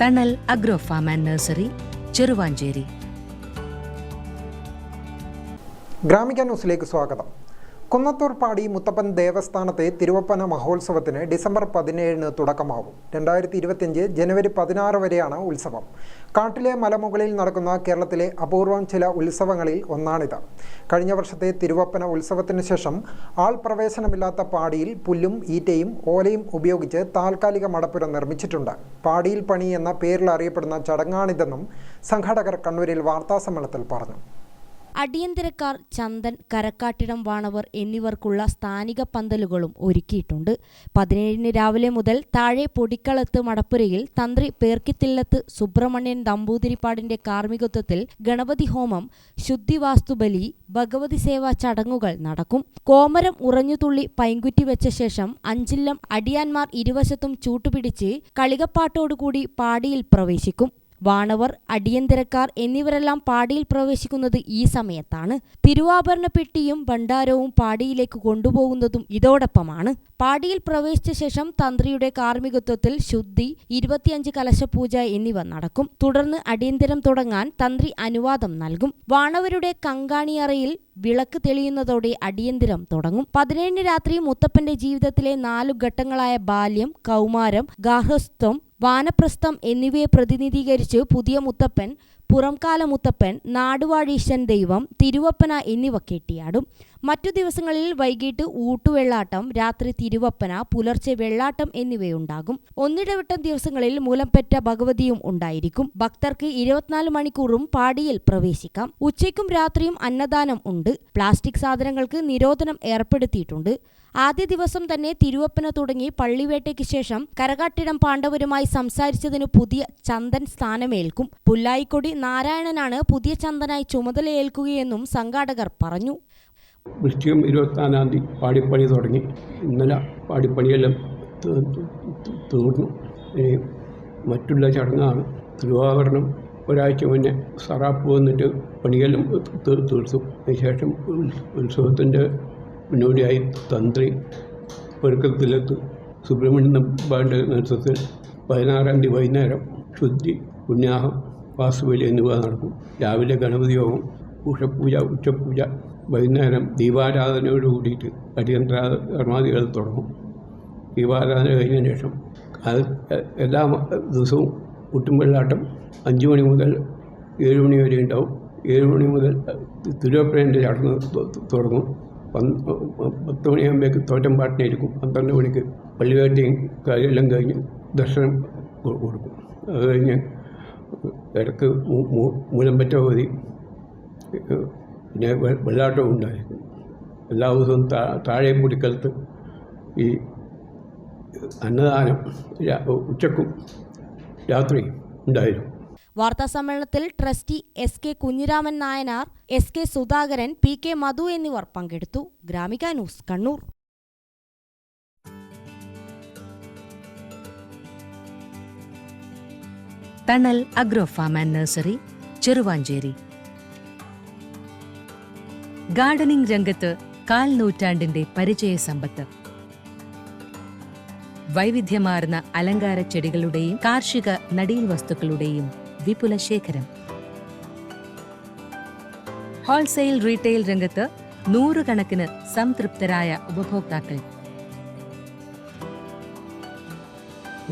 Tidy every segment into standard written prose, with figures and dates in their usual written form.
തണൽ agro farm and nursery, Cheruvancheri. Gramika ന്യൂസിലേക്ക് സ്വാഗതം. കുന്നത്തൂർ പാടി മുത്തപ്പൻ ദേവസ്ഥാനത്തെ തിരുവപ്പന മഹോത്സവത്തിന് ഡിസംബർ 17 തുടക്കമാവും. 2025 ജനുവരി 16 വരെയാണ് ഉത്സവം. കാട്ടിലെ മലമുകളിൽ നടക്കുന്ന കേരളത്തിലെ അപൂർവം ചില ഉത്സവങ്ങളിൽ ഒന്നാണിത്. കഴിഞ്ഞ വർഷത്തെ തിരുവപ്പന ഉത്സവത്തിന് ശേഷം ആൾ പ്രവേശനമില്ലാത്ത പാടിയിൽ പുല്ലും ഈറ്റയും ഓലയും ഉപയോഗിച്ച് താൽക്കാലിക മടപ്പുര നിർമ്മിച്ചിട്ടുണ്ട്. പാടിയിൽ പണി എന്ന പേരിൽ അറിയപ്പെടുന്ന ചടങ്ങാണിതെന്നും സംഘാടകർ കണ്ണൂരിൽ വാർത്താസമ്മേളനത്തിൽ പറഞ്ഞു. അടിയന്തരക്കാർ, ചന്ദൻ, കരക്കാട്ടിടം വാണവർ എന്നിവർക്കുള്ള സ്ഥാനിക പന്തലുകളും ഒരുക്കിയിട്ടുണ്ട്. 17 രാവിലെ മുതൽ താഴെ പൊടിക്കളത്ത് മടപ്പുരയിൽ തന്ത്രി പേർക്കിത്തില്ലത്ത് സുബ്രഹ്മണ്യൻ നമ്പൂതിരിപ്പാടിന്റെ കാർമ്മികത്വത്തിൽ ഗണപതി ഹോമം, ശുദ്ധിവാസ്തുബലി, ഭഗവതി സേവാ ചടങ്ങുകൾ നടക്കും. കോമരം ഉറഞ്ഞുതുള്ളി പൈങ്കുറ്റി വെച്ച ശേഷം അഞ്ചില്ലം അടിയാന്മാർ ഇരുവശത്തും ചൂട്ടുപിടിച്ച് കളികപ്പാട്ടോടുകൂടി പാടിയിൽ പ്രവേശിക്കും. വാണവർ, അടിയന്തരക്കാർ എന്നിവരെല്ലാം പാടിയിൽ പ്രവേശിക്കുന്നത് ഈ സമയത്താണ്. തിരുവാഭരണ പെട്ടിയും ഭണ്ഡാരവും പാടിയിലേക്ക് കൊണ്ടുപോകുന്നതും ഇതോടൊപ്പമാണ്. പാടിയിൽ പ്രവേശിച്ച ശേഷം തന്ത്രിയുടെ കാർമ്മികത്വത്തിൽ ശുദ്ധി, 25 കലശപൂജ എന്നിവ നടക്കും. തുടർന്ന് അടിയന്തരം തുടങ്ങാൻ തന്ത്രി അനുവാദം നൽകും. വാണവരുടെ കങ്കാണിയറയിൽ വിളക്ക് തെളിയുന്നതോടെ അടിയന്തരം തുടങ്ങും. 17 രാത്രി മുത്തപ്പന്റെ ജീവിതത്തിലെ 4 ഘട്ടങ്ങളായ ബാല്യം, കൗമാരം, ഗാർഹസ്ഥ്യം, വാനപ്രസ്ഥം എന്നിവയെ പ്രതിനിധീകരിച്ച് പുതിയ മുത്തപ്പൻ, പുറംകാല മുത്തപ്പൻ, നാടുവാഴീശൻ ദൈവം, തിരുവപ്പന എന്നിവ കെട്ടിയാടും. മറ്റു ദിവസങ്ങളിൽ വൈകിട്ട് ഊട്ടുവെള്ളാട്ടം, രാത്രി തിരുവപ്പന, പുലർച്ചെ വെള്ളാട്ടം എന്നിവയുണ്ടാകും. ഒന്നിടവിട്ട ദിവസങ്ങളിൽ മൂലംപെറ്റ ഭഗവതിയും ഉണ്ടായിരിക്കും. ഭക്തർക്ക് 24 മണിക്കൂറും പാടിയിൽ പ്രവേശിക്കാം. ഉച്ചയ്ക്കും രാത്രിയും അന്നദാനം ഉണ്ട്. പ്ലാസ്റ്റിക് സാധനങ്ങൾക്ക് നിരോധനം ഏർപ്പെടുത്തിയിട്ടുണ്ട്. ആദ്യ ദിവസം തന്നെ തിരുവപ്പന തുടങ്ങി പള്ളിവേട്ടയ്ക്ക് ശേഷം കരകാട്ടിടം പാണ്ഡവരുമായി സംസാരിച്ചതിനു പുതിയ ചന്ദൻ സ്ഥാനമേൽക്കും. പുല്ലായിക്കൊടി നാരായണനാണ് പുതിയ ചന്ദനായി ചുമതലയേൽക്കുകയെന്നും സംഘാടകർ പറഞ്ഞു. വൃശ്ചികം 24-ാം തീയതി പാടിപ്പണി തുടങ്ങി. ഇന്നലെ പാടിപ്പണിയെല്ലാം തീർന്നു. മറ്റുള്ള ചടങ്ങാണ് തിരുവാഭരണം. ഒരാഴ്ച മുന്നേ സറാപ്പ് വന്നിട്ട് പണിയെല്ലാം തീർത്തു. അതിനുശേഷം ഉത്സവത്തിൻ്റെ മുന്നോടിയായി തന്ത്രി പെരുക്കത്തിലെത്ത് സുബ്രഹ്മണ്യൻ നമ്പൂതിരിപ്പാടിൻ്റെ നേതൃത്വത്തിൽ 16-ാം തീയതി വൈകുന്നേരം ശുദ്ധി, പുണ്യാഹം, വാസ്തുബലി എന്നിവ നടക്കും. രാവിലെ ഗണപതി യോഗം, ഉഷപൂജ, ഉച്ചപൂജ, വൈകുന്നേരം ദീപാരാധനയോട് കൂടിയിട്ട് അടിയന്തര കർമാദികൾ തുടങ്ങും. ദീപാരാധന കഴിഞ്ഞതിന് ശേഷം എല്ലാ ദിവസവും ഊട്ടുംവെള്ളാട്ടം 5 മണി മുതൽ 7 മണി വരെ ഉണ്ടാവും. 7 മണി മുതൽ തിരുവപ്പനൻ്റെ ചടങ്ങ് തുടങ്ങും. 10 മണിയാകുമ്പോഴേക്ക് തോറ്റംപാട്ടിനായിരിക്കും. 12 മണിക്ക് പള്ളിവേട്ടയും കാര്യമെല്ലാം കഴിഞ്ഞ് ദർശനം കൊടുക്കും. അത് കഴിഞ്ഞ് ഇടയ്ക്ക് മൂലംപെറ്റ ഭഗവതി, പിന്നെ വെള്ളാട്ടവും ഉണ്ടായിരിക്കും. എല്ലാ ദിവസവും താഴെ പൊടിക്കലത്ത് ഈ അന്നദാനം ഉച്ചക്കും രാത്രിയും ഉണ്ടായിരുന്നു. വാർത്താസമ്മേളനത്തിൽ trustee SK Kunhiraman Nayanar, SK Sudhakaran, PK Madhu എന്നിവർ പങ്കെടുത്തു. Gramika news, Kannur. Thanal agro farm and nursery, Cheruvancheri. Gardening രംഗത്ത് 1/4 നൂറ്റാണ്ടിന്റെ പരിചയ സമ്പത്ത്. വൈവിധ്യമാർന്ന അലങ്കാര ചെടികളുടെയും കാർഷിക നടീൽ വസ്തുക്കളുടെയും വിപുല ശേഖരം. ഹോൾസെയിൽ റീറ്റെയിൽ രംഗത്ത് 100 കണക്കിന് സംതൃപ്തരായ ഉപഭോക്താക്കൾ.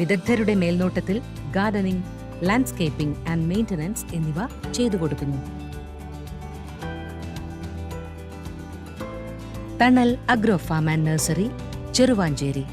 വിദഗ്ധരുടെ മേൽനോട്ടത്തിൽ ഗാർഡനിംഗ്, ലാൻഡ്സ്കേപ്പിംഗ് ആൻഡ് മെയിന്റനൻസ് എന്നിവ ചെയ്തു കൊടുക്കുന്നു. Thanal agro farm and nursery, Cheruvanchery.